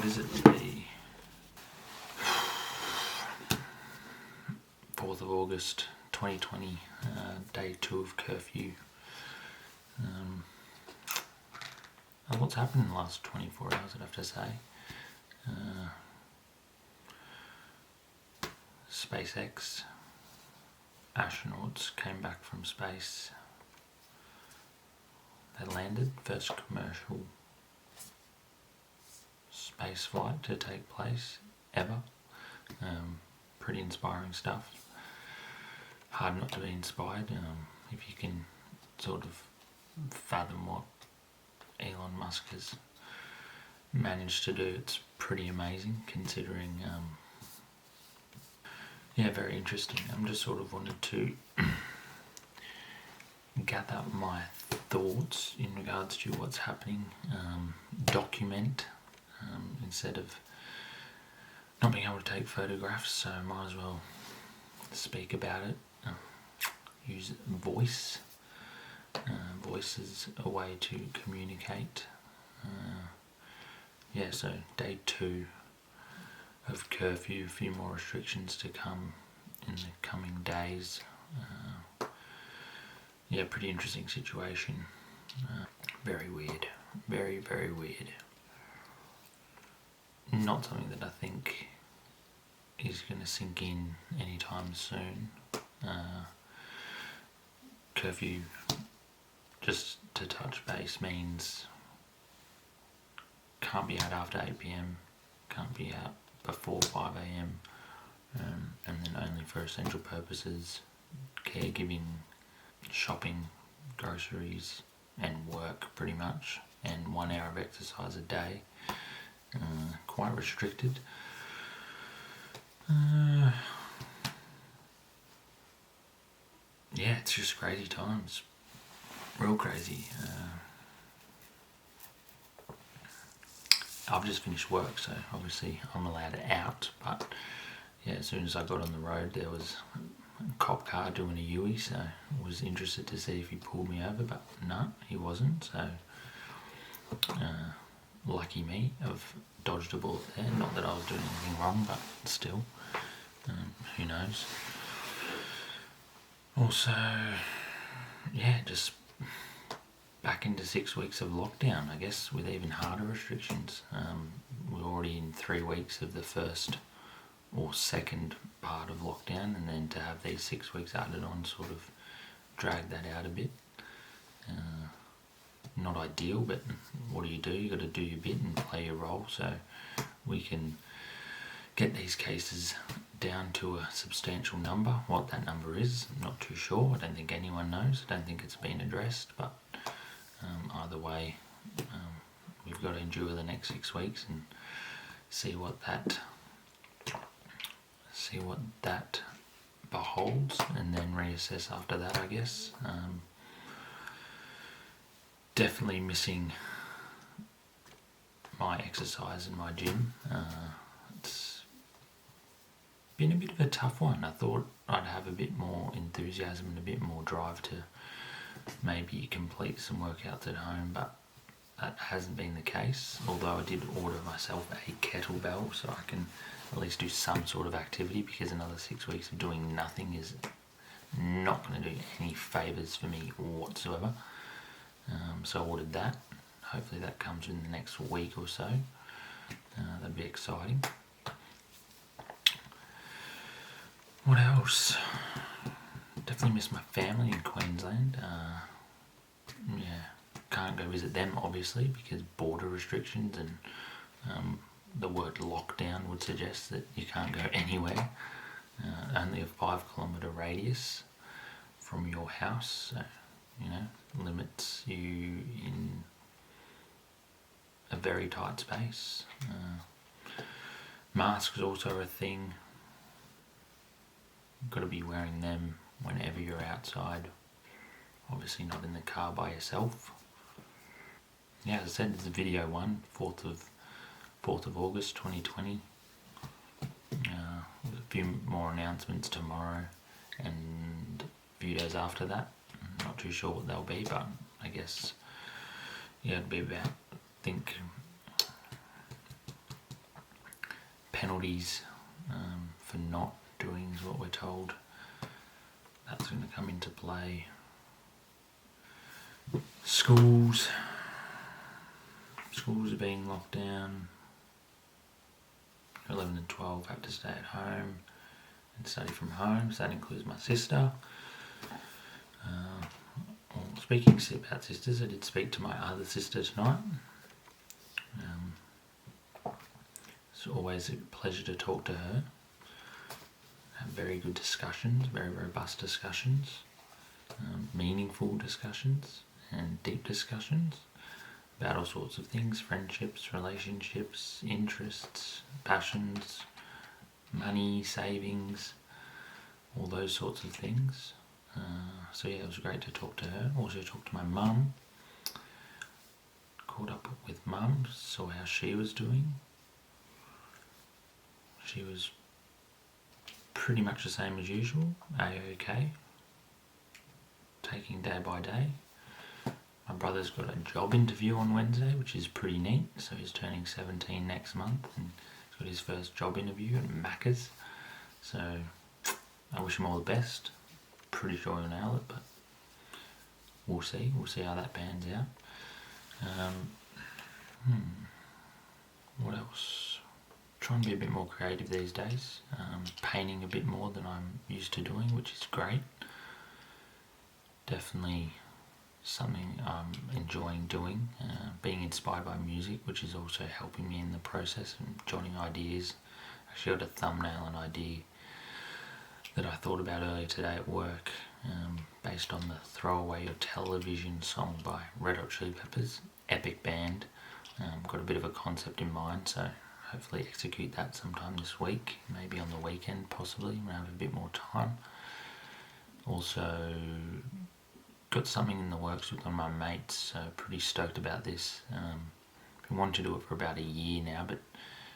is it? The 4th of August 2020, day 2 of curfew. A lot's happened in the last 24 hours, I'd have to say. SpaceX astronauts came back from space. They landed, first commercial space flight to take place ever. Pretty inspiring stuff. Hard not to be inspired if you can sort of fathom what Elon Musk has managed to do. It's pretty amazing considering, very interesting. I'm just sort of wanted to gather my thoughts in regards to what's happening, document instead of not being able to take photographs, so might as well speak about it. Use voice. Voice is a way to communicate. So day 2 of curfew, a few more restrictions to come in the coming days. Pretty interesting situation. Very weird. Very, very weird. Not something that I think is going to sink in anytime soon. Curfew, just to touch base, means can't be out after 8 p.m, can't be out before 5 a.m, and then only for essential purposes, caregiving, shopping, groceries, and work pretty much, and 1 hour of exercise a day. Quite restricted. It's just crazy times. Real crazy. I've just finished work, so obviously I'm allowed out, but as soon as I got on the road there was a cop car doing a U-turn, so I was interested to see if he pulled me over, but no, he wasn't, so lucky me, I've dodged a bullet there. Not that I was doing anything wrong, but still, who knows. Also, just back into 6 weeks of lockdown, I guess, with even harder restrictions. We're already in 3 weeks of the first or second part of lockdown, and then to have these 6 weeks added on sort of dragged that out a bit. Not ideal, but what do? You got to do your bit and play your role so we can get these cases down to a substantial number. What that number is, I'm not too sure. I don't think anyone knows. I don't think it's been addressed, but either way, we've got to endure the next 6 weeks and see what that beholds, and then reassess after that, I guess. Definitely missing my exercise in my gym. It's been a bit of a tough one. I thought I'd have a bit more enthusiasm and a bit more drive to maybe complete some workouts at home, but that hasn't been the case, although I did order myself a kettlebell so I can at least do some sort of activity, because another 6 weeks of doing nothing is not going to do any favours for me whatsoever. So I ordered that. Hopefully that comes in the next week or so. That'd be exciting. What else? Definitely miss my family in Queensland. Can't go visit them obviously because border restrictions, and the word lockdown would suggest that you can't go anywhere. Only a 5 kilometre radius from your house, so limits you in a very tight space. Masks is also a thing. You've got to be wearing them whenever you're outside. Obviously not in the car by yourself. As I said, it's video 1, 4th of August 2020. With a few more announcements tomorrow and a few days after that. I'm not too sure what they'll be, but I guess it'll be about, I think, penalties for not doing is what we're told. That's going to come into play. Schools are being locked down. 11 and 12 have to stay at home and study from home, so that includes my sister. Speaking about sisters, I did speak to my other sister tonight. It's always a pleasure to talk to her. Have very good discussions, very robust discussions, meaningful discussions and deep discussions about all sorts of things: friendships, relationships, interests, passions, money, savings, all those sorts of things. So yeah, it was great to talk to her. Also talked to my mum. Caught up with mum, saw how she was doing. She was pretty much the same as usual, A-OK, taking day by day. My brother's got a job interview on Wednesday, which is pretty neat. So he's turning 17 next month and he's got his first job interview at Macca's. So I wish him all the best. Pretty sure he'll nail it, but we'll see. We'll see how that pans out. What else? Trying to be a bit more creative these days. Painting a bit more than I'm used to doing, which is great. Definitely something I'm enjoying doing. Being inspired by music, which is also helping me in the process and jotting ideas. Actually got a thumbnail and idea that I thought about earlier today at work, based on the Throw Away Your Television song by Red Hot Chili Peppers, epic band. Got a bit of a concept in mind, so hopefully execute that sometime this week, maybe on the weekend possibly, when I have a bit more time. Also got something in the works with one of my mates, so pretty stoked about this. Been wanting to do it for about a year now, but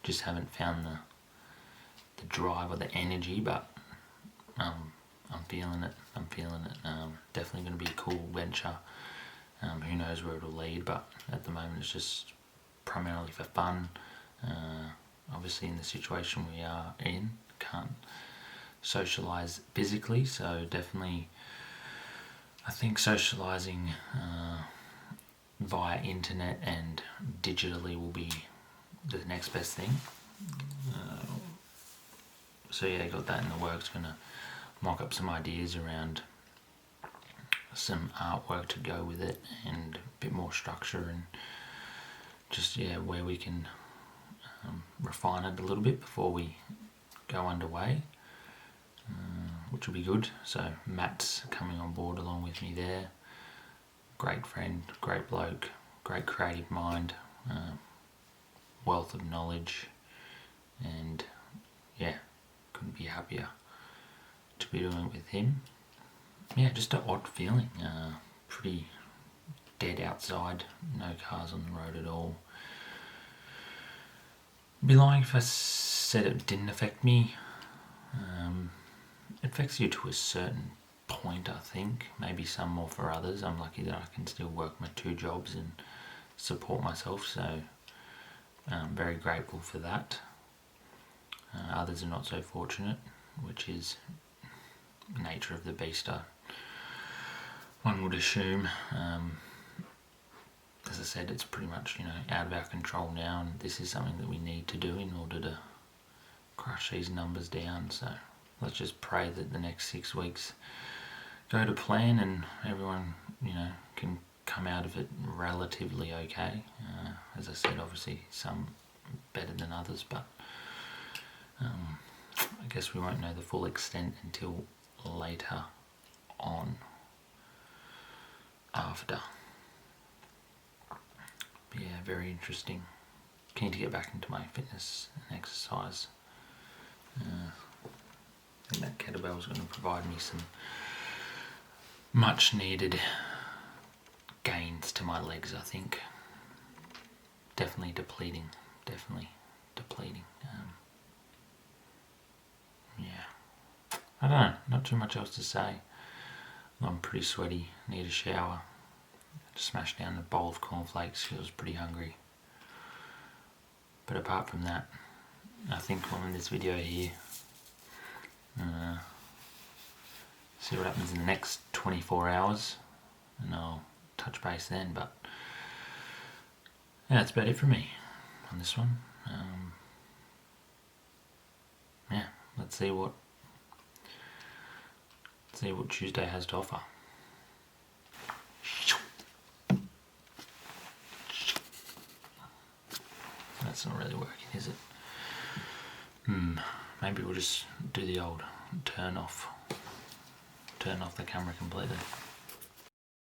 just haven't found the drive or the energy, but I'm feeling it. Definitely going to be a cool venture. Who knows where it'll lead, but at the moment it's just primarily for fun. Obviously in the situation we are in, can't socialise physically, so definitely I think socialising via internet and digitally will be the next best thing. So yeah, got that in the works. Gonna mock up some ideas around some artwork to go with it and a bit more structure, and just where we can refine it a little bit before we go underway, which will be good. So Matt's coming on board along with me there. Great friend, great bloke, great creative mind, wealth of knowledge, and yeah, couldn't be happier to be doing it with him. Yeah, just an odd feeling. Pretty dead outside, no cars on the road at all. I'd be lying if I said it didn't affect me. It affects you to a certain point, I think. Maybe some more for others. I'm lucky that I can still work my 2 jobs and support myself, so I'm very grateful for that. Others are not so fortunate, which is nature of the beast, one would assume. As I said, it's pretty much out of our control now, and this is something that we need to do in order to crush these numbers down. So let's just pray that the next 6 weeks go to plan and everyone can come out of it relatively okay. As I said, obviously some better than others, but I guess we won't know the full extent until later on, after. But yeah, very interesting. Keen to get back into my fitness and exercise. I think that kettlebell is going to provide me some much needed gains to my legs, I think. Definitely depleting. Yeah. I don't know, not too much else to say. I'm pretty sweaty, need a shower. Just smashed down a bowl of cornflakes because I was pretty hungry. But apart from that, I think on this video here. See what happens in the next 24 hours, and I'll touch base then. But yeah, that's about it for me on this one. Yeah, let's see what Tuesday has to offer. That's not really working, is it? Maybe we'll just do the old turn off the camera completely.